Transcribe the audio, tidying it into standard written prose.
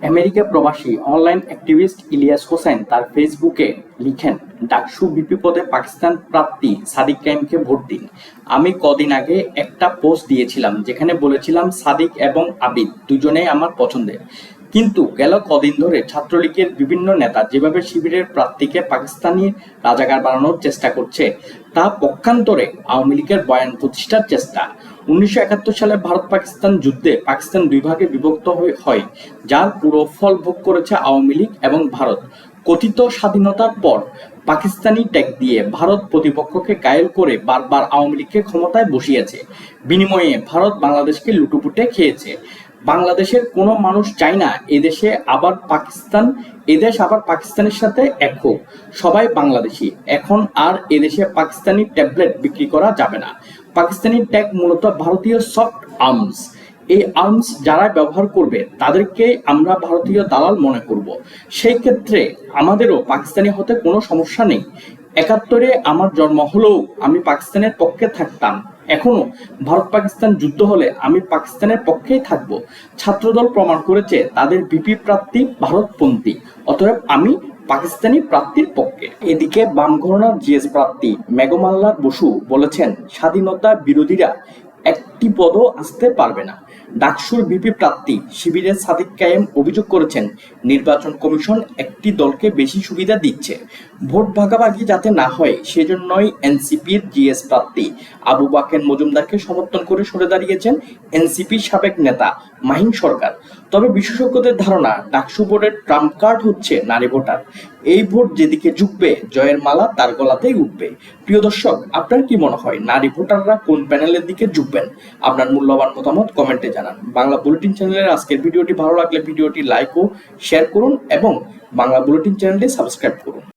America প্রবাসী online activist Ilias Hossain তার ফেসবুকে লিখেন, ডাকসু ভিপি পদে পাকিস্তান প্রার্থী সাদিক কায়েমকে ভোট দিন। আমি কদিন আগে একটা পোস্ট দিয়েছিলাম যেখানে বলেছিলাম সাদিক এবং আবিদ দুজনেই আমার পছন্দের, কিন্তু গেল কদিন ধরে ছাত্রলীগের বিভিন্ন নেতা যেভাবে শিবিরের প্রার্থীকে পাকিস্তানি রাজাকার বানানোর চেষ্টা করছে তা পক্ষান্তরে আওয়ামী লীগের বয়ান প্রতিষ্ঠার চেষ্টা। 1971 সালে ভারত পাকিস্তান যুদ্ধে পাকিস্তান দুই ভাগে বিভক্ত হয়, যার পুরো ফল ভোগ করেছে আওয়ামী লীগ এবং ভারত। কথিত স্বাধীনতার পর পাকিস্তানি ট্যাগ দিয়ে ভারত প্রতিপক্ষকে ঘায়েল করে বারবার আওয়ামী লীগকে ক্ষমতায় বসিয়েছে। বিনিময়ে ভারত বাংলাদেশকে লুটোপুটে খেয়েছে। বাংলাদেশের কোনো মানুষ চায় না এদেশ আবার পাকিস্তানের সাথে এক হোক। সবাই বাংলাদেশি। এখন আর এদেশে পাকিস্তানি ট্যাবলেট বিক্রি করা যাবে না। পাকিস্তানি ট্যাগ মূলত ভারতীয় সফট আর্মস। এই আর্মস যারা ব্যবহার করবে তাদেরকে আমরা ভারতীয় দালাল মনে করব। সেই ক্ষেত্রে আমাদেরও পাকিস্তানি হতে কোনো সমস্যা নেই। 71-এ আমার জন্ম হলেও আমি পাকিস্তানের পক্ষে থাকতাম। এখনো ভারত পাকিস্তান যুদ্ধ হলে আমি পাকিস্তানের পক্ষেই থাকব। ছাত্রদল প্রমাণ করেছে তাদের ভিপি প্রার্থী ভারতপন্থী, অতএব আমি পাকিস্তানি প্রার্থীর পক্ষে। এদিকে বাম ঘরানার জিএস প্রার্থী মেঘমাল্লার বসু বলেছেন, স্বাধীনতা বিরোধীরা একটি পদও আসতে পারবে না। ডাকসুর ভিপি প্রার্থী শিবিরের সাদিক কায়েম অভিযোগ করেছেন, নির্বাচন কমিশন একটি দলকে বেশি সুবিধা দিচ্ছে। ভোট ভাগাভাগি যাতে না হয় সেজন্যই এনসিপির জিএস প্রার্থী আবু বাকের মজুমদারকে সমর্থন করে সরে দাঁড়িয়েছেন এনসিপির সাবেক নেতা মাহিন সরকার। তবে বিশেষজ্ঞদের ধারণা, ডাকসু ভোটের ট্রাম্প কার্ড হচ্ছে নারী ভোটার। এই ভোট যেদিকে ঝুঁকবে জয়ের মালা তার গলাতেই উঠবে। প্রিয় দর্শক, আপনার কি মনে হয় নারী ভোটাররা কোন প্যানেলের দিকে ঝুঁকবেন? আপনার মূল্যবান মতামত কমেন্টে জানান। বাংলা বুলেটিন চ্যানেলের আজকের ভিডিওটি ভালো লাগলে ভিডিওটি লাইক ও শেয়ার করুন এবং বাংলা বুলেটিন চ্যানেলটি সাবস্ক্রাইব করুন।